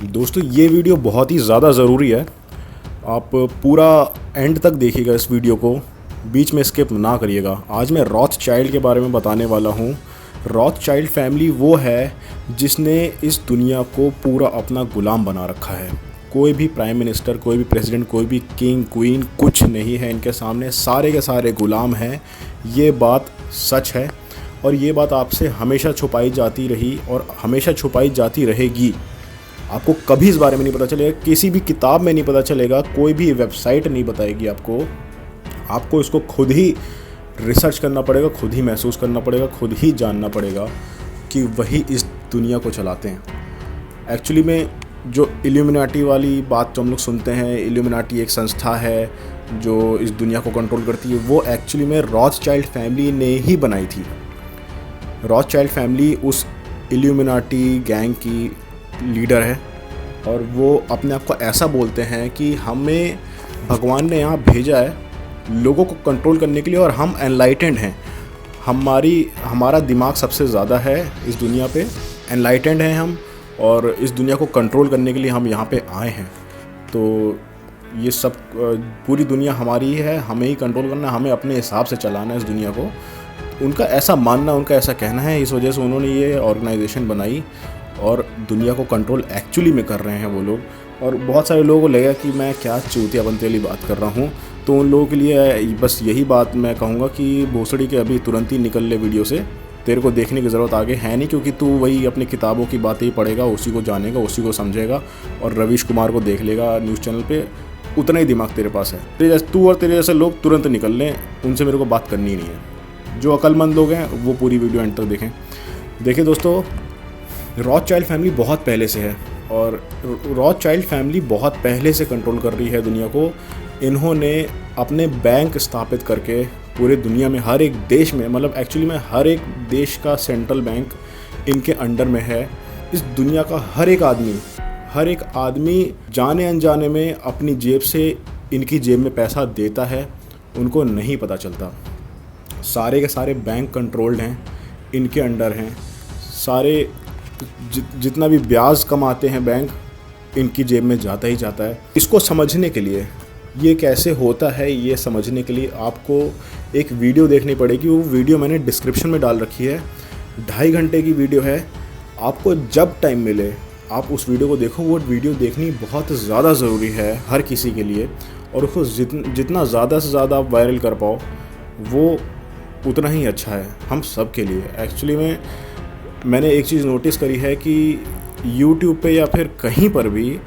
दोस्तों ये वीडियो बहुत ही ज़्यादा ज़रूरी है। आप पूरा एंड तक देखिएगा इस वीडियो को, बीच में स्किप ना करिएगा। आज मैं रॉथचाइल्ड के बारे में बताने वाला हूँ। रॉथचाइल्ड फैमिली वो है जिसने इस दुनिया को पूरा अपना गुलाम बना रखा है। कोई भी प्राइम मिनिस्टर, कोई भी प्रेसिडेंट, कोई भी किंग क्वीन कुछ नहीं है इनके सामने, सारे के सारे गुलाम हैं। ये बात सच है और ये बात आपसे हमेशा छुपाई जाती रही और हमेशा छुपाई जाती रहेगी। आपको कभी इस बारे में नहीं पता चलेगा, किसी भी किताब में नहीं पता चलेगा, कोई भी वेबसाइट नहीं बताएगी आपको इसको खुद ही रिसर्च करना पड़ेगा, खुद ही महसूस करना पड़ेगा, खुद ही जानना पड़ेगा कि वही इस दुनिया को चलाते हैं। एक्चुअली में जो इल्यूमिनाटी वाली बात जो हम लोग सुनते हैं, इल्यूमिनाटी एक संस्था है जो इस दुनिया को कंट्रोल करती है, वो एक्चुअली में रॉथचाइल्ड फैमिली ने ही बनाई थी। रॉथचाइल्ड फैमिली उस इल्यूमिनाटी गैंग की लीडर है और वो अपने आप को ऐसा बोलते हैं कि हमें भगवान ने यहाँ भेजा है लोगों को कंट्रोल करने के लिए और हम एनलाइटेंड हैं। हमारा दिमाग सबसे ज़्यादा है इस दुनिया पे, एनलाइटेंड हैं हम और इस दुनिया को कंट्रोल करने के लिए हम यहाँ पे आए हैं। तो ये सब पूरी दुनिया हमारी ही है, हमें ही कंट्रोल करना है, हमें अपने हिसाब से चलाना है इस दुनिया को। उनका ऐसा मानना, उनका ऐसा कहना है, इस वजह से उन्होंने ये ऑर्गेनाइजेशन बनाई और दुनिया को कंट्रोल एक्चुअली में कर रहे हैं वो लोग। और बहुत सारे लोगों को लगेगा कि मैं क्या चूतियापंती वाली बात कर रहा हूँ, तो उन लोगों के लिए बस यही बात मैं कहूँगा कि भोसड़ी के अभी तुरंत ही निकल ले वीडियो से, तेरे को देखने की ज़रूरत आगे है नहीं, क्योंकि तू वही अपनी किताबों की बातें ही पढ़ेगा, उसी को जानेगा, उसी को समझेगा और रवीश कुमार को देख लेगा न्यूज़ चैनल पर। उतना ही दिमाग तेरे पास है। तू और तेरे जैसे लोग तुरंत निकल लें, उनसे मेरे को बात करनी ही नहीं है। जो अक्लमंद लोग हैं वो पूरी वीडियो एंड तक देखें। देखिए दोस्तों, रॉथचाइल्ड फैमिली बहुत पहले से है और रॉथचाइल्ड फैमिली बहुत पहले से कंट्रोल कर रही है दुनिया को। इन्होंने अपने बैंक स्थापित करके पूरे दुनिया में हर एक देश में, मतलब एक्चुअली में हर एक देश का सेंट्रल बैंक इनके अंडर में है। इस दुनिया का हर एक आदमी जाने अनजाने में अपनी जेब से इनकी जेब में पैसा देता है, उनको नहीं पता चलता। सारे के सारे बैंक कंट्रोल्ड हैं, इनके अंडर हैं। सारे जितना भी ब्याज कमाते हैं बैंक, इनकी जेब में जाता ही जाता है। इसको समझने के लिए, ये कैसे होता है ये समझने के लिए आपको एक वीडियो देखनी पड़ेगी। वो वीडियो मैंने डिस्क्रिप्शन में डाल रखी है, 2.5 घंटे की वीडियो है। आपको जब टाइम मिले आप उस वीडियो को देखो। वो वीडियो देखनी बहुत ज़्यादा ज़रूरी है हर किसी के लिए, और उसको जितना ज़्यादा से ज़्यादा आप वायरल कर पाओ वो उतना ही अच्छा है हम सब के लिए। एक्चुअली में मैंने एक चीज़ नोटिस करी है कि YouTube पे या फिर कहीं पर भी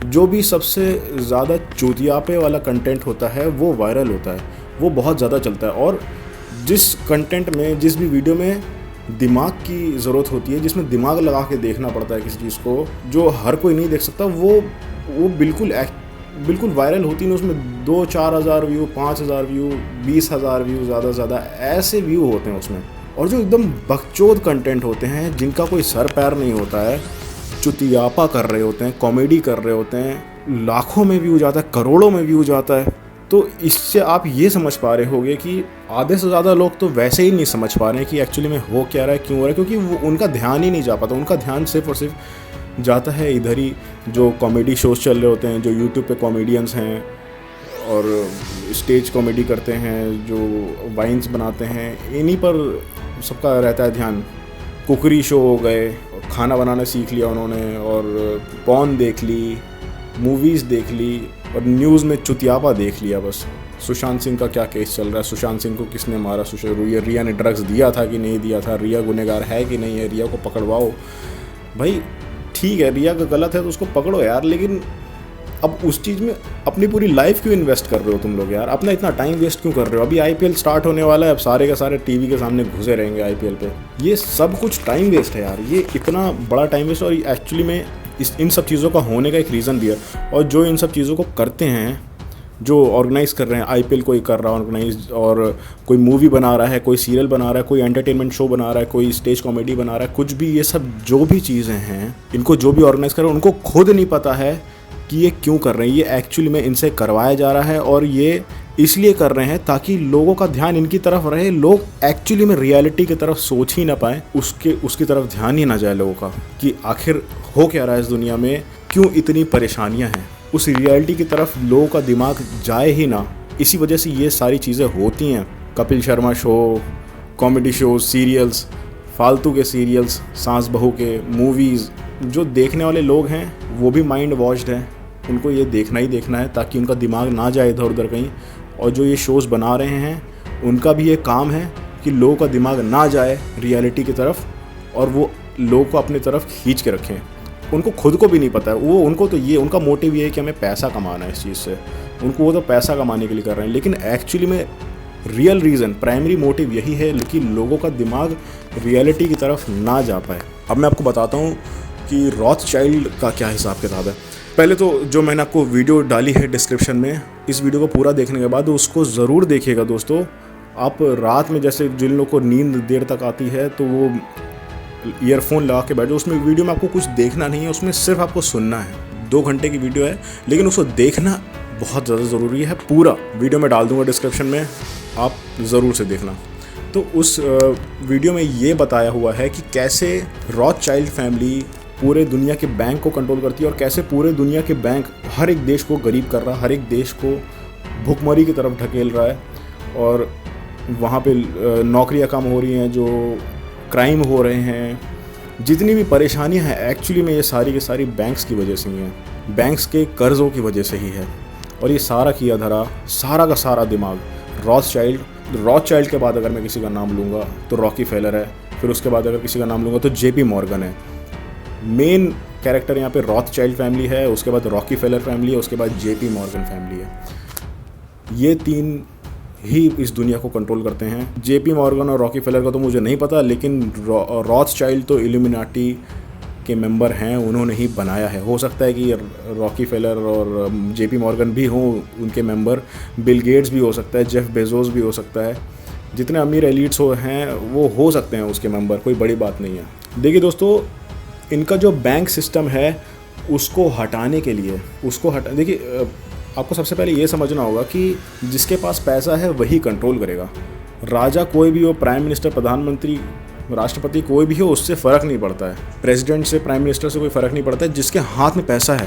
जो भी सबसे ज़्यादा चूतियापे वाला कंटेंट होता है वो वायरल होता है, वो बहुत ज़्यादा चलता है। और जिस कंटेंट में, जिस भी वीडियो में दिमाग की ज़रूरत होती है, जिसमें दिमाग लगा के देखना पड़ता है किसी चीज़ को, जो हर कोई नहीं देख सकता, वो बिल्कुल वायरल होती है। उसमें 2-4 हज़ार व्यू, 5 हज़ार व्यू, 20 हज़ार व्यू, ज़्यादा से ज़्यादा ऐसे व्यू होते हैं उसमें। और जो एकदम बकचोद कंटेंट होते हैं, जिनका कोई सर पैर नहीं होता है, चुतियापा कर रहे होते हैं, कॉमेडी कर रहे होते हैं, लाखों में व्यू जाता है, करोड़ों में व्यू जाता है। तो इससे आप ये समझ पा रहे होंगे कि आधे से ज़्यादा लोग तो वैसे ही नहीं समझ पा रहे हैं कि एक्चुअली में हो क्या रहा है, क्यों हो रहा है, क्योंकि उनका ध्यान ही नहीं जा पाता। उनका ध्यान सिर्फ और सिर्फ जाता है इधर ही, जो कॉमेडी शोज़ चल रहे होते हैं, जो यूट्यूब पे कॉमेडियंस हैं और स्टेज कॉमेडी करते हैं, जो वाइन्स बनाते हैं, इन्हीं पर सबका रहता है ध्यान। कुकरी शो हो गए, खाना बनाना सीख लिया उन्होंने, और पॉर्न देख ली, मूवीज़ देख ली, और न्यूज़ में चुतियापा देख लिया बस। सुशांत सिंह का क्या केस चल रहा है, सुशांत सिंह को किसने मारा, रिया ने ड्रग्स दिया था कि नहीं दिया था, रिया गुनहगार है कि नहीं है, रिया को पकड़वाओ। भाई ठीक है, रिया का गलत है तो उसको पकड़ो यार, लेकिन अब उस चीज़ में अपनी पूरी लाइफ क्यों इन्वेस्ट कर रहे हो तुम लोग यार? अपना इतना टाइम वेस्ट क्यों कर रहे हो? अभी IPL स्टार्ट होने वाला है, अब सारे के सारे टीवी के सामने घुसे रहेंगे IPL पे। ये सब कुछ टाइम वेस्ट है यार, ये इतना बड़ा टाइम वेस्ट। और एक्चुअली में इन सब चीज़ों का होने का एक रीज़न भी है। और जो इन सब चीज़ों को करते हैं, जो ऑर्गेनाइज़ कर रहे हैं, IPL कोई कर रहा है ऑर्गेनाइज, और कोई मूवी बना रहा है, कोई सीरियल बना रहा है, कोई एंटरटेनमेंट शो बना रहा है, कोई स्टेज कॉमेडी बना रहा है, कुछ भी, ये सब जो भी चीज़ें हैं, इनको जो भी ऑर्गेनाइज़ कर रहे हैं उनको खुद नहीं पता है कि ये क्यों कर रहे हैं। ये एक्चुअली में इनसे करवाया जा रहा है और ये इसलिए कर रहे हैं ताकि लोगों का ध्यान इनकी तरफ रहे। लोग एक्चुअली में रियलिटी की तरफ सोच ही ना पाए, उसकी तरफ ध्यान ही ना जाए लोगों का कि आखिर हो क्या रहा है इस दुनिया में, क्यों इतनी परेशानियां हैं, उस रियलिटी की तरफ लोगों का दिमाग जाए ही ना। इसी वजह से ये सारी चीज़ें होती हैं। Kapil Sharma show, comedy show, serials, फालतू के सीरियल्स, सास बहू के, मूवीज़, जो देखने वाले लोग हैं वो भी माइंड वॉश्ड हैं। उनको ये देखना ही देखना है ताकि उनका दिमाग ना जाए इधर उधर कहीं। और जो ये शोज़ बना रहे हैं उनका भी ये काम है कि लोगों का दिमाग ना जाए रियलिटी की तरफ और वो लोगों को अपनी तरफ खींच के रखें। उनको खुद को भी नहीं पता है, वो उनको तो ये उनका मोटिव ये है कि हमें पैसा कमाना है इस चीज़ से। उनको वो तो पैसा कमाने के लिए कर रहे हैं, लेकिन एक्चुअली में रियल रीज़न, प्राइमरी मोटिव यही है कि लोगों का दिमाग रियलिटी की तरफ ना जा पाए। अब मैं आपको बताता हूँ कि रॉथस्चाइल्ड का क्या हिसाब किताब है। पहले तो जो मैंने आपको वीडियो डाली है डिस्क्रिप्शन में, इस वीडियो को पूरा देखने के बाद उसको ज़रूर देखिएगा दोस्तों। आप रात में जैसे जिन लोगों को नींद देर तक आती है तो वो ईयरफोन लगा के बैठो। उसमें वीडियो में आपको कुछ देखना नहीं है, उसमें सिर्फ आपको सुनना है। 2 घंटे की वीडियो है, लेकिन उसको देखना बहुत ज़्यादा ज़रूरी है। पूरा वीडियो में डाल दूँगा डिस्क्रिप्शन में, आप ज़रूर से देखना। तो उस वीडियो में ये बताया हुआ है कि कैसे रॉथस्चाइल्ड फैमिली पूरे दुनिया के बैंक को कंट्रोल करती है और कैसे पूरे दुनिया के बैंक हर एक देश को गरीब कर रहा है, हर एक देश को भुखमरी की तरफ ढकेल रहा है। और वहाँ पे नौकरियाँ कम हो रही हैं, जो क्राइम हो रहे हैं, जितनी भी परेशानियाँ हैं एक्चुअली में ये सारी की सारी बैंक्स की वजह से ही हैं, बैंक्स के कर्ज़ों की वजह से ही है। और ये सारा किया धरा, सारा का सारा दिमाग रॉथस्चाइल्ड के बाद अगर मैं किसी का नाम लूँगा तो रॉकीफेलर है, फिर उसके बाद अगर किसी का नाम लूँगा तो जेपी मॉर्गन है। मेन कैरेक्टर यहाँ पे रॉथस्चाइल्ड फैमिली है, उसके बाद रॉकीफेलर फैमिली है, उसके बाद जेपी मॉर्गन फैमिली है। ये 3 ही इस दुनिया को कंट्रोल करते हैं। जेपी मॉर्गन और रॉकीफेलर का तो मुझे नहीं पता, लेकिन रॉथस्चाइल्ड तो इल्यूमिनाटी के मेंबर हैं, उन्होंने ही बनाया है। हो सकता है कि रॉकीफेलर और जेपी मॉर्गन भी हों उनके मेंबर, बिल गेट्स भी हो सकता है, जेफ बेजोस भी हो सकता है। जितने अमीर एलिट्स हैं वो हो सकते हैं उसके मेंबर, कोई बड़ी बात नहीं है। देखिए दोस्तों, इनका जो बैंक सिस्टम है उसको हटाने के लिए देखिए, आपको सबसे पहले ये समझना होगा कि जिसके पास पैसा है वही कंट्रोल करेगा। राजा कोई भी हो, प्राइम मिनिस्टर, प्रधानमंत्री, राष्ट्रपति कोई भी हो, उससे फ़र्क नहीं पड़ता है। प्रेसिडेंट से, प्राइम मिनिस्टर से कोई फ़र्क नहीं पड़ता है। जिसके हाथ में पैसा है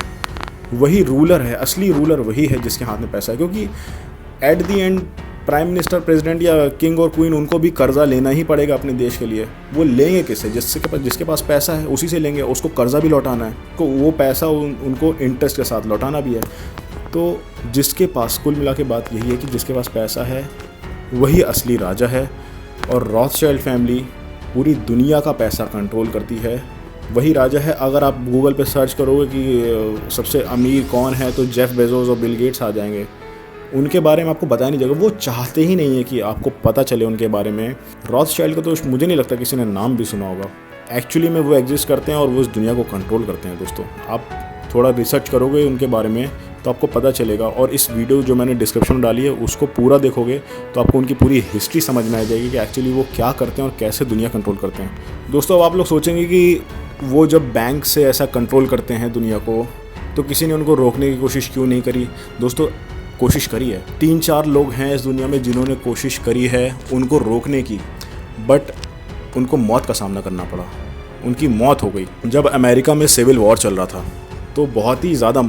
वही रूलर है, असली रूलर वही है जिसके हाथ में पैसा है। क्योंकि at the and prime minister, president या किंग और क्वीन, उनको भी कर्जा लेना ही पड़ेगा अपने देश के लिए। वो लेंगे किससे? जिसके पास पैसा है उसी से लेंगे। उसको कर्जा भी लौटाना है, तो वो पैसा उनको इंटरेस्ट के साथ लौटाना भी है। तो जिसके पास, कुल मिला के बात यही है कि जिसके पास पैसा है वही असली राजा है। और रॉथस्चाइल्ड फैमिली पूरी दुनिया का पैसा कंट्रोल करती है, वही राजा है। अगर आप गूगल पे सर्च करोगे कि सबसे अमीर कौन है तो जेफ बेजोस और बिल गेट्स आ जाएंगे। उनके बारे में आपको बताया नहीं जाएगा, वो चाहते ही नहीं है कि आपको पता चले उनके बारे में। रॉथस्चाइल्ड का तो मुझे नहीं लगता किसी ने नाम भी सुना होगा। एक्चुअली में वो एग्जिस्ट करते हैं और वो इस दुनिया को कंट्रोल करते हैं। दोस्तों, आप थोड़ा रिसर्च करोगे उनके बारे में तो आपको पता चलेगा। और इस वीडियो जो मैंने डिस्क्रिप्शन में डाली है उसको पूरा देखोगे तो आपको उनकी पूरी हिस्ट्री समझ में आ जाएगी कि एक्चुअली वो क्या करते हैं और कैसे दुनिया कंट्रोल करते हैं। दोस्तों, अब आप लोग सोचेंगे कि वो जब बैंक से ऐसा कंट्रोल करते हैं दुनिया को, तो किसी ने उनको रोकने की कोशिश क्यों नहीं करी? दोस्तों, कोशिश करी है। 3-4 लोग हैं इस दुनिया में जिन्होंने कोशिश करी है उनको रोकने की, बट उनको मौत का सामना करना पड़ा। उनकी मौत हो गई। जब अमेरिका में सिविल वॉर चल रहा था तो बहुत ही ज़्यादा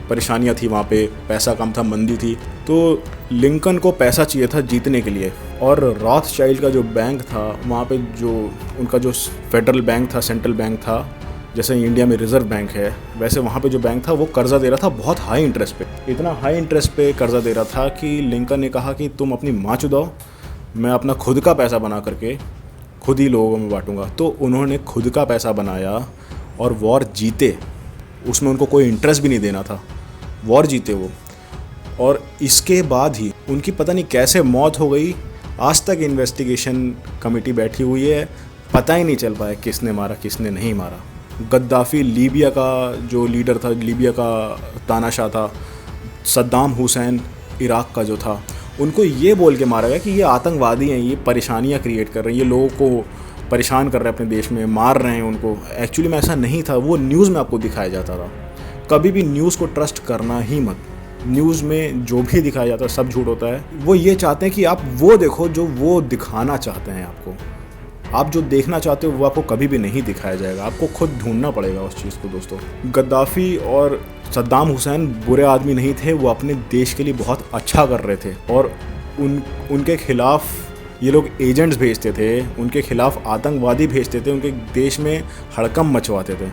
परेशानियां थी वहाँ पे, पैसा कम था, मंदी थी। तो लिंकन को पैसा चाहिए था जीतने के लिए, और रॉथस्चाइल्ड का जो बैंक था वहाँ पे, जो उनका जो फेडरल बैंक था, सेंट्रल बैंक था, जैसे इंडिया में रिजर्व बैंक है, वैसे वहाँ पे जो बैंक था वो कर्जा दे रहा था बहुत हाई इंटरेस्ट पे। इतना हाई इंटरेस्ट पे कर्जा दे रहा था कि लिंकन ने कहा कि तुम अपनी माँ चुदाओ, मैं अपना खुद का पैसा बना करके खुद ही लोगों में बांटूंगा। तो उन्होंने खुद का पैसा बनाया और वॉर जीते। उसमें उनको कोई इंटरेस्ट भी नहीं देना था, वॉर जीते वो। और इसके बाद ही उनकी पता नहीं कैसे मौत हो गई। आज तक इन्वेस्टिगेशन कमेटी बैठी हुई है, पता ही नहीं चल पाया किसने मारा किसने नहीं मारा। गद्दाफ़ी लीबिया का जो लीडर था, लीबिया का तानाशाह था। सद्दाम हुसैन इराक़ का जो था, उनको ये बोल के मारा गया कि ये आतंकवादी हैं, ये परेशानियां क्रिएट कर रहे हैं, ये लोगों को परेशान कर रहे हैं अपने देश में, मार रहे हैं उनको। एक्चुअली में ऐसा नहीं था, वो न्यूज़ में आपको दिखाया जाता था। कभी भी न्यूज़ को ट्रस्ट करना ही मत। न्यूज़ में जो भी दिखाया जाता है सब झूठ होता है। वो ये चाहते हैं कि आप वो देखो जो वो दिखाना चाहते हैं आपको। आप जो देखना चाहते हो वो आपको कभी भी नहीं दिखाया जाएगा, आपको खुद ढूंढना पड़ेगा उस चीज़ को दोस्तों। गद्दाफ़ी और सद्दाम हुसैन बुरे आदमी नहीं थे, वो अपने देश के लिए बहुत अच्छा कर रहे थे और उनके खिलाफ ये लोग एजेंट्स भेजते थे, उनके खिलाफ आतंकवादी भेजते थे, उनके देश में हड़कंप मचवाते थे।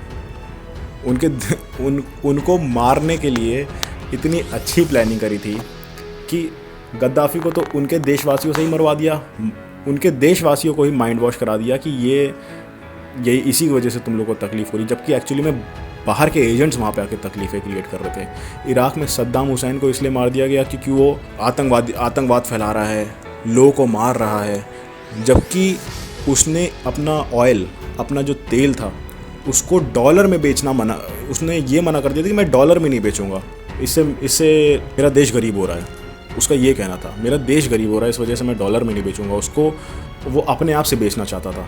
उनको मारने के लिए इतनी अच्छी प्लानिंग करी थी कि गद्दाफ़ी को तो उनके देशवासियों से ही मरवा दिया, उनके देशवासियों को ही माइंड वॉश करा दिया कि ये इसी की वजह से तुम लोग को तकलीफ़ हो रही, जबकि एक्चुअली में बाहर के एजेंट्स वहाँ पे आके तकलीफ़ें क्रिएट कर रहे थे। इराक़ में सद्दाम हुसैन को इसलिए मार दिया गया क्योंकि वो आतंकवाद फैला रहा है, लोगों को मार रहा है, जबकि उसने अपना ऑयल, अपना जो तेल था उसको डॉलर में बेचना उसने ये मना कर दिया था कि मैं डॉलर में नहीं बेचूंगा, इससे मेरा देश गरीब हो रहा है। उसका ये कहना था, मेरा देश गरीब हो रहा है इस वजह से मैं डॉलर में नहीं बेचूंगा। उसको वो अपने आप से बेचना चाहता था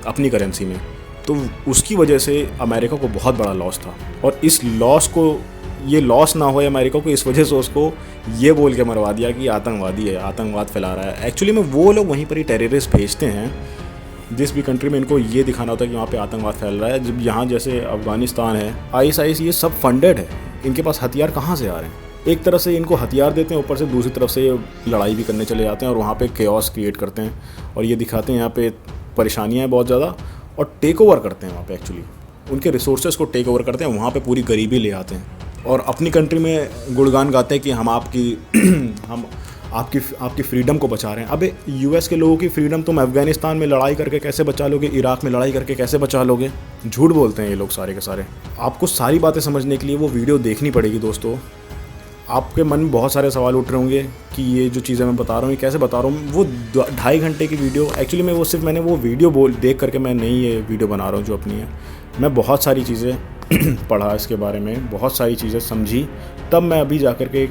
अपनी करेंसी में, तो उसकी वजह से अमेरिका को बहुत बड़ा लॉस था। और इस लॉस को, ये लॉस ना हो अमेरिका को, इस वजह से उसको ये बोल के मरवा दिया कि आतंकवादी है, आतंकवाद फैला रहा है। एक्चुअली में वो लोग वहीं पर ही टेररिस्ट भेजते हैं, जिस भी कंट्री में इनको ये दिखाना होता है कि वहाँ पे आतंकवाद फैल रहा है। जब यहाँ जैसे अफ़गानिस्तान है, ISIS, ये सब फंडेड है, इनके पास हथियार कहाँ से आ रहे हैं? एक तरफ से इनको हथियार देते हैं, ऊपर से दूसरी तरफ से ये लड़ाई भी करने चले जाते हैं और वहाँ पे केओस क्रिएट करते हैं और ये दिखाते हैं यहाँ पे परेशानियाँ हैं बहुत ज़्यादा, और टेक ओवर करते हैं वहाँ पे। एक्चुअली उनके रिसोर्सेज को टेक ओवर करते हैं, वहाँ पे पूरी गरीबी ले आते हैं और अपनी कंट्री में गुणगान गाते हैं कि हम आपकी फ्रीडम को बचा रहे हैं। अबे US के लोगों की फ्रीडम तुम अफ़गानिस्तान में लड़ाई करके कैसे बचा लोगे, इराक़ में लड़ाई करके कैसे बचा लोगे? झूठ बोलते हैं ये लोग सारे के सारे। आपको सारी बातें समझने के लिए वो वीडियो देखनी पड़ेगी दोस्तों। आपके मन में बहुत सारे सवाल उठ रहे होंगे कि ये जो चीज़ें मैं बता रहा हूँ ये कैसे बता रहा हूँ। वो 2.5 घंटे की वीडियो, एक्चुअली मैं मैंने वो वीडियो देख करके मैं नहीं ये वीडियो बना रहा हूँ जो अपनी है। मैं बहुत सारी चीज़ें पढ़ा इसके बारे में, बहुत सारी चीज़ें समझी, तब मैं अभी जा कर के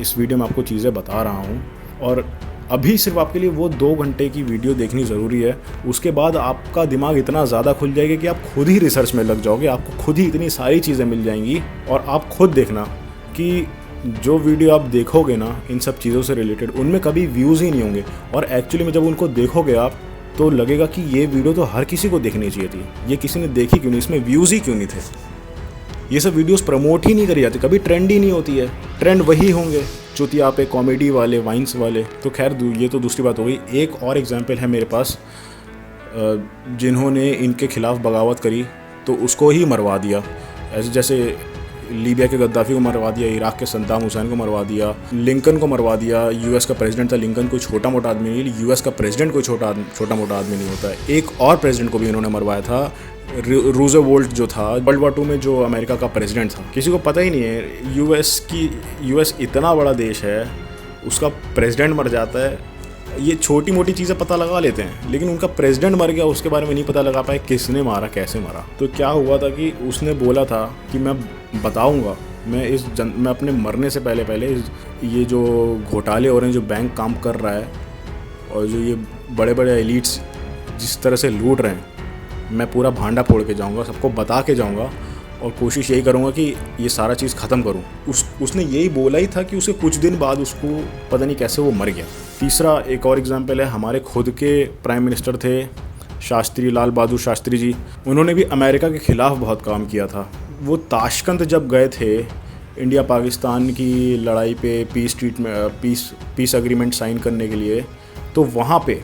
इस वीडियो में आपको चीज़ें बता रहा हूँ। और अभी सिर्फ आपके लिए वो 2 घंटे की वीडियो देखनी ज़रूरी है। उसके बाद आपका दिमाग इतना ज़्यादा खुल जाएगा कि आप खुद ही रिसर्च में लग जाओगे, आपको खुद ही इतनी सारी चीज़ें मिल जाएंगी। और आप खुद देखना कि जो वीडियो आप देखोगे ना इन सब चीज़ों से रिलेटेड, उनमें कभी व्यूज़ ही नहीं होंगे। और एक्चुअली में जब उनको देखोगे आप तो लगेगा कि ये वीडियो तो हर किसी को देखनी चाहिए थी, ये किसी ने देखी क्यों नहीं, इसमें व्यूज़ ही क्यों नहीं थे। ये सब वीडियोस प्रमोट ही नहीं करी जाती, कभी ट्रेंड ही नहीं होती है। ट्रेंड वही होंगे चुतिया पे, कॉमेडी वाले, वाइन्स वाले। तो खैर ये तो दूसरी बात हो गई। एक और एग्जांपल है मेरे पास, जिन्होंने इनके खिलाफ बगावत करी तो उसको ही मरवा दिया। ऐसे जैसे लीबिया के गद्दाफ़ी को मरवा दिया, इराक़ के सद्दाम हुसैन को मरवा दिया, लिंकन को मरवा दिया। US का प्रेसिडेंट था लिंकन, कोई छोटा मोटा आदमी नहीं। US का प्रेसिडेंट कोई छोटा मोटा आदमी नहीं होता है। एक और प्रेसिडेंट को भी इन्होंने मरवाया था, रूज़वेल्ट जो था, वर्ल्ड वॉर 2 में जो अमेरिका का प्रेसिडेंट था। किसी को पता ही नहीं है US इतना बड़ा देश है, उसका प्रेसिडेंट मर जाता है। ये छोटी मोटी चीज़ें पता लगा लेते हैं, लेकिन उनका प्रेसिडेंट मर गया उसके बारे में नहीं पता लगा पाए किसने मारा, कैसे मारा। तो क्या हुआ था कि उसने बोला था कि मैं बताऊंगा, मैं अपने मरने से पहले ये जो घोटाले हो रहे हैं, जो बैंक काम कर रहा है और जो ये बड़े बड़े एलिट्स जिस तरह से लूट रहे हैं, मैं पूरा भांडा फोड़ के जाऊंगा, सबको बता के जाऊंगा और कोशिश यही करूंगा कि ये सारा चीज़ ख़त्म करूं। उसने यही बोला ही था कि उसके कुछ दिन बाद उसको पता नहीं कैसे वो मर गया। तीसरा एक और एग्जांपल है, हमारे खुद के प्राइम मिनिस्टर थे लाल बहादुर शास्त्री जी। उन्होंने भी अमेरिका के ख़िलाफ़ बहुत काम किया था। वो ताशकंद जब गए थे इंडिया पाकिस्तान की लड़ाई पे पीस एग्रीमेंट साइन करने के लिए, तो वहाँ पे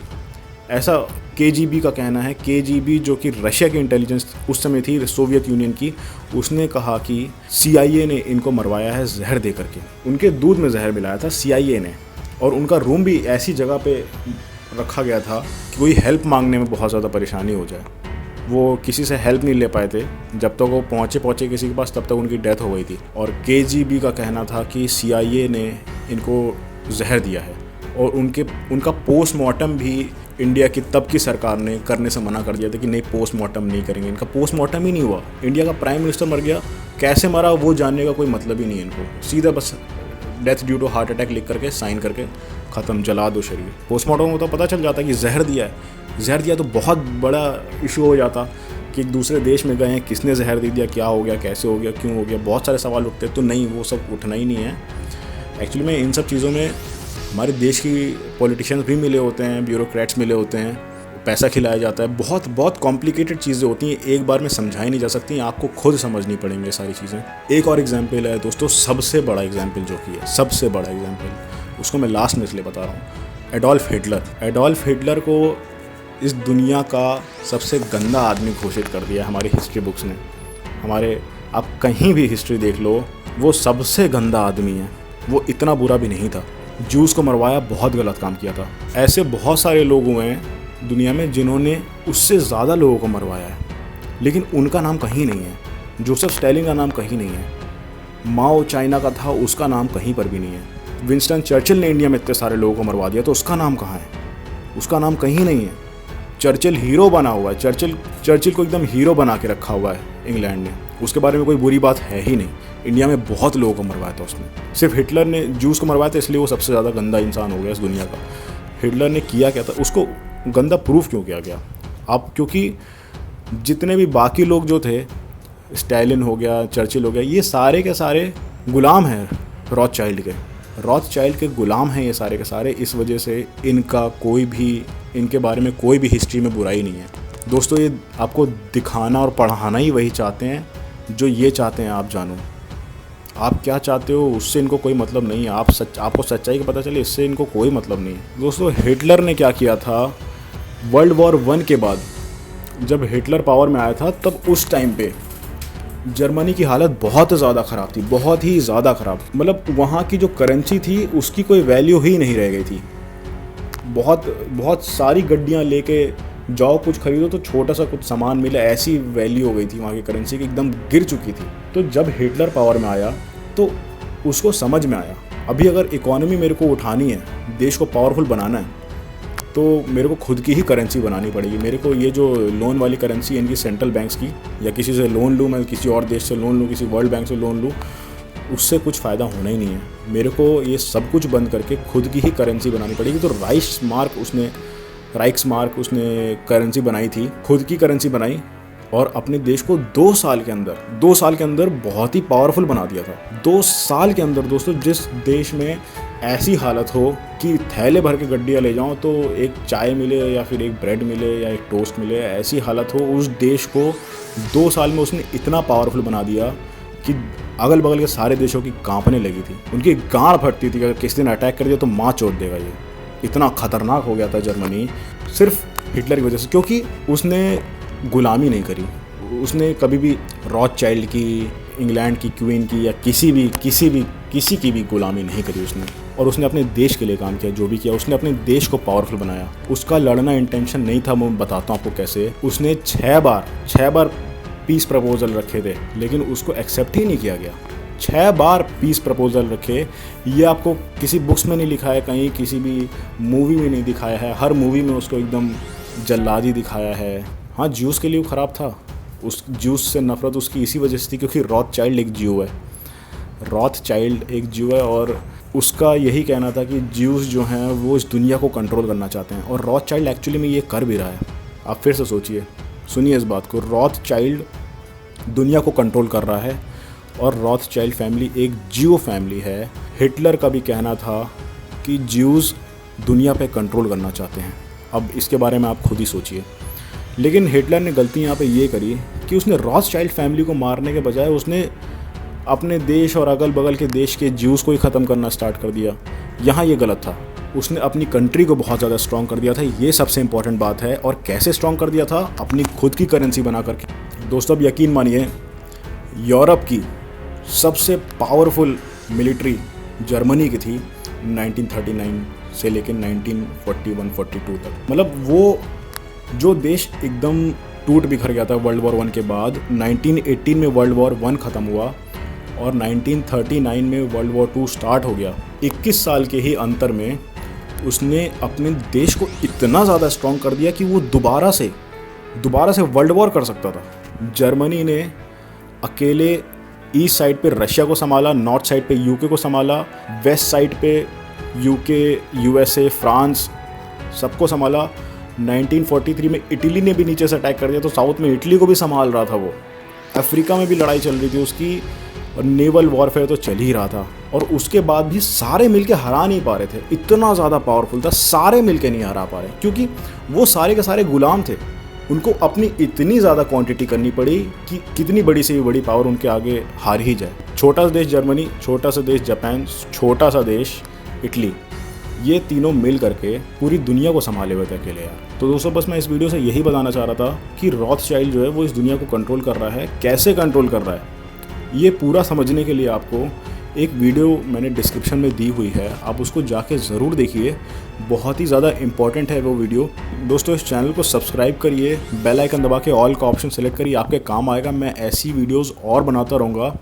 ऐसा KGB का कहना है, KGB जो कि रशिया की इंटेलिजेंस उस समय थी, सोवियत यूनियन की, उसने कहा कि CIA ने इनको मरवाया है जहर दे करके। उनके दूध में जहर मिलाया था CIA ने, और उनका रूम भी ऐसी जगह पे रखा गया था कि कोई हेल्प मांगने में बहुत ज़्यादा परेशानी हो जाए। वो किसी से हेल्प नहीं ले पाए थे, जब तक वो पहुँचे किसी के पास तब तक उनकी डेथ हो गई थी। और KGB का कहना था कि CIA ने इनको जहर दिया है, और उनका पोस्टमार्टम भी इंडिया की तब की सरकार ने करने से मना कर दिया था कि नहीं, पोस्टमार्टम नहीं करेंगे। इनका पोस्टमार्टम ही नहीं हुआ, इंडिया का प्राइम मिनिस्टर मर गया, कैसे मरा वो जानने का कोई मतलब ही नहीं है इनको। सीधा बस death due to heart attack लिख करके साइन करके ख़त्म, जला दो शरीर। पोस्टमार्टम होता पता चल जाता कि जहर दिया तो बहुत बड़ा इशू हो जाता कि एक दूसरे देश में गए हैं, किसने जहर दे दिया, क्या हो गया, कैसे हो गया, क्यों हो गया, बहुत सारे सवाल उठते। तो नहीं, वो सब उठना ही नहीं है। एक्चुअली में इन सब चीज़ों में हमारे देश की पॉलिटिशियंस भी मिले होते हैं, ब्यूरोक्रेट्स मिले होते हैं, पैसा खिलाया जाता है, बहुत बहुत कॉम्प्लिकेटेड चीज़ें होती हैं, एक बार में समझाई नहीं जा सकती, आपको खुद समझनी पड़ेंगी ये सारी चीज़ें। एक और एग्जाम्पल है दोस्तों, सबसे बड़ा एग्जाम्पल जो कि है, सबसे बड़ा एग्जाम्पल, उसको मैं लास्ट में इसलिए बता रहा हूँ। Adolf Hitler. एडोल्फ हिटलर को इस दुनिया का सबसे गंदा आदमी घोषित कर दिया हमारी हिस्ट्री बुक्स ने। हमारे आप कहीं भी हिस्ट्री देख लो, वो सबसे गंदा आदमी है, वो इतना बुरा भी नहीं था। जूस को मरवाया, बहुत गलत काम किया था। ऐसे बहुत सारे लोग हुए हैं दुनिया में जिन्होंने उससे ज़्यादा लोगों को मरवाया है, लेकिन उनका नाम कहीं नहीं है। जोसेफ स्टैलिन का नाम कहीं नहीं है। माओ चाइना का था, उसका नाम कहीं पर भी नहीं है। विंस्टन चर्चिल ने इंडिया में इतने सारे लोगों को मरवा दिया, तो उसका नाम कहाँ है? उसका नाम कहीं नहीं है। चर्चिल हीरो बना हुआ है, चर्चिल को एकदम हीरो बना के रखा हुआ है इंग्लैंड ने, उसके बारे में कोई बुरी बात है ही नहीं। इंडिया में बहुत लोगों को मरवाया था उसने। सिर्फ हिटलर ने जूस को मरवाया था, इसलिए वो सबसे ज़्यादा गंदा इंसान हो गया इस दुनिया का। हिटलर ने किया क्या था, उसको गंदा प्रूफ क्यों किया गया? आप क्योंकि जितने भी बाकी लोग जो थे, स्टैलिन हो गया, चर्चिल हो गया, ये सारे के सारे गुलाम हैं रॉथचाइल्ड के। रॉथचाइल्ड के गुलाम हैं ये सारे के सारे। इस वजह से इनके बारे में कोई भी हिस्ट्री में बुराई नहीं है। दोस्तों, ये आपको दिखाना और पढ़ाना ही वही चाहते हैं जो ये चाहते हैं आप जानो। आप क्या चाहते हो उससे इनको कोई मतलब नहीं है। आपको सच्चाई का पता चले, इससे इनको कोई मतलब नहीं है। दोस्तों, हिटलर ने क्या किया था वर्ल्ड वॉर 1 के बाद, जब हिटलर पावर में आया था, तब उस टाइम पे जर्मनी की हालत बहुत ज़्यादा ख़राब थी, बहुत ही ज़्यादा ख़राब। मतलब वहाँ की जो करेंसी थी उसकी कोई वैल्यू ही नहीं रह गई थी। बहुत सारी गड्डियाँ लेके जाओ, कुछ खरीदो तो छोटा सा कुछ सामान मिले, ऐसी वैल्यू हो गई थी वहाँ की करेंसी की, एकदम गिर चुकी थी। तो जब हिटलर पावर में आया तो उसको समझ में आया, अभी अगर इकोनॉमी मेरे को उठानी है, देश को पावरफुल बनाना है, तो मेरे को खुद की ही करेंसी बनानी पड़ेगी। मेरे को ये जो लोन वाली करेंसी है इनकी सेंट्रल बैंक्स की, या किसी से लोन लूँ, मैं किसी और देश से लोन लूँ, किसी वर्ल्ड बैंक से लोन लूँ, उससे कुछ फ़ायदा होना ही नहीं है। मेरे को ये सब कुछ बंद करके खुद की ही करेंसी बनानी पड़ेगी। तो राइक्स मार्क उसने करेंसी बनाई थी, खुद की करेंसी बनाई, और अपने देश को 2 साल के अंदर बहुत ही पावरफुल बना दिया था। 2 साल के अंदर दोस्तों, जिस देश में ऐसी हालत हो कि थैले भर के गड्डियाँ ले जाओ तो एक चाय मिले या फिर एक ब्रेड मिले या एक टोस्ट मिले, ऐसी हालत हो, उस देश को 2 साल में उसने इतना पावरफुल बना दिया कि अगल बगल के सारे देशों की कांपने लगी थी, उनकी गांड फटती थी कि अगर किसी दिन अटैक कर दिया तो माँ चोट देगा। ये इतना खतरनाक हो गया था जर्मनी, सिर्फ हिटलर की वजह से, क्योंकि उसने गुलामी नहीं करी। उसने कभी भी रॉथचाइल्ड की, इंग्लैंड की क्वीन की, या किसी की भी गुलामी नहीं करी उसने। और उसने अपने देश के लिए काम किया, जो भी किया उसने अपने देश को पावरफुल बनाया। उसका लड़ना इंटेंशन नहीं था, मैं बताता हूँ आपको कैसे। उसने 6 बार पीस प्रपोजल रखे थे, लेकिन उसको एक्सेप्ट ही नहीं किया गया। 6 बार पीस प्रपोजल रखे, ये आपको किसी बुक्स में नहीं लिखा है, कहीं किसी भी मूवी में नहीं दिखाया है। हर मूवी में उसको एकदम जल्लादी दिखाया है। हाँ, ज्यूस के लिए वो ख़राब था, उस ज्यूस से नफ़रत उसकी इसी वजह से थी क्योंकि रॉथचाइल्ड एक ज्यू है, और उसका यही कहना था कि ज्यूस जो हैं वो इस दुनिया को कंट्रोल करना चाहते हैं, और रॉथचाइल्ड एक्चुअली में ये कर भी रहा है। आप फिर से सोचिए, सुनिए इस बात को, रॉथचाइल्ड दुनिया को कंट्रोल कर रहा है, और रॉथचाइल्ड फैमिली एक ज्यू फैमिली है। हिटलर का भी कहना था कि ज्यूज़ दुनिया पे कंट्रोल करना चाहते हैं। अब इसके बारे में आप खुद ही सोचिए। लेकिन हिटलर ने गलती यहाँ पे ये करी कि उसने रॉथचाइल्ड फैमिली को मारने के बजाय उसने अपने देश और अगल बगल के देश के ज्यूज़ को ही ख़त्म करना स्टार्ट कर दिया। यहाँ ये गलत था। उसने अपनी कंट्री को बहुत ज़्यादा स्ट्रॉन्ग कर दिया था, ये सबसे इंपॉर्टेंट बात है। और कैसे स्ट्रॉन्ग कर दिया था? अपनी खुद की करेंसी बना करके। दोस्तों, अब यकीन मानिए, यूरोप की सबसे पावरफुल मिलिट्री जर्मनी की थी 1939 से लेकर 1941-42 तक। मतलब वो जो देश एकदम टूट बिखर गया था वर्ल्ड वॉर 1 के बाद। 1918 में वर्ल्ड वॉर 1 ख़त्म हुआ और 1939 में वर्ल्ड वॉर 2 स्टार्ट हो गया। 21 साल के ही अंतर में उसने अपने देश को इतना ज़्यादा स्ट्रॉन्ग कर दिया कि वो दोबारा से वर्ल्ड वॉर कर सकता था। जर्मनी ने अकेले ईस्ट साइड पे रशिया को संभाला, नॉर्थ साइड पे यूके को संभाला, वेस्ट साइड पे यूके, यूएसए, फ्रांस, सबको संभाला। 1943 में इटली ने भी नीचे से अटैक कर दिया तो साउथ में इटली को भी संभाल रहा था वो। अफ्रीका में भी लड़ाई चल रही थी उसकी, और नेवल वॉरफेयर तो चल ही रहा था, और उसके बाद भी सारे मिलके हरा नहीं पा रहे थे। इतना ज़्यादा पावरफुल था, सारे मिलके नहीं हरा पा रहे, क्योंकि वो सारे के सारे गुलाम थे। उनको अपनी इतनी ज़्यादा क्वांटिटी करनी पड़ी कि कितनी बड़ी से भी बड़ी पावर उनके आगे हार ही जाए। छोटा सा देश जर्मनी, छोटा सा देश जापान, छोटा सा देश इटली, ये तीनों मिल करके पूरी दुनिया को संभाले हुए थे अकेले यार। तो दोस्तों बस मैं इस वीडियो से यही बताना चाह रहा था कि रॉथस्चाइल्ड जो है वो इस दुनिया को कंट्रोल कर रहा है। कैसे कंट्रोल कर रहा है ये पूरा समझने के लिए आपको एक वीडियो मैंने डिस्क्रिप्शन में दी हुई है, आप उसको जाके ज़रूर देखिए। बहुत ही ज़्यादा इम्पॉर्टेंट है वो वीडियो। दोस्तों इस चैनल को सब्सक्राइब करिए, बेल आइकन दबा के ऑल का ऑप्शन सेलेक्ट करिए, आपके काम आएगा। मैं ऐसी वीडियोस और बनाता रहूँगा।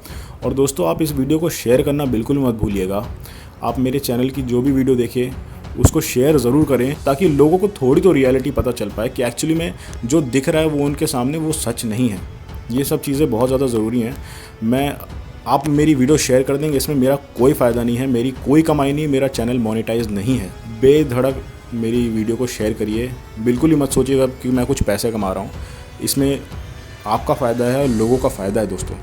और दोस्तों आप इस वीडियो को शेयर करना बिल्कुल मत भूलिएगा। आप मेरे चैनल की जो भी वीडियो देखें उसको शेयर ज़रूर करें, ताकि लोगों को थोड़ी तो रियलिटी पता चल पाए कि एक्चुअली में जो दिख रहा है वो उनके सामने वो सच नहीं है। ये सब चीज़ें बहुत ज़्यादा ज़रूरी हैं। आप मेरी वीडियो शेयर कर देंगे, इसमें मेरा कोई फ़ायदा नहीं है, मेरी कोई कमाई नहीं, मेरा चैनल मोनेटाइज नहीं है। बेधड़क मेरी वीडियो को शेयर करिए, बिल्कुल ही मत सोचिएगा कि मैं कुछ पैसे कमा रहा हूँ। इसमें आपका फ़ायदा है और लोगों का फ़ायदा है दोस्तों।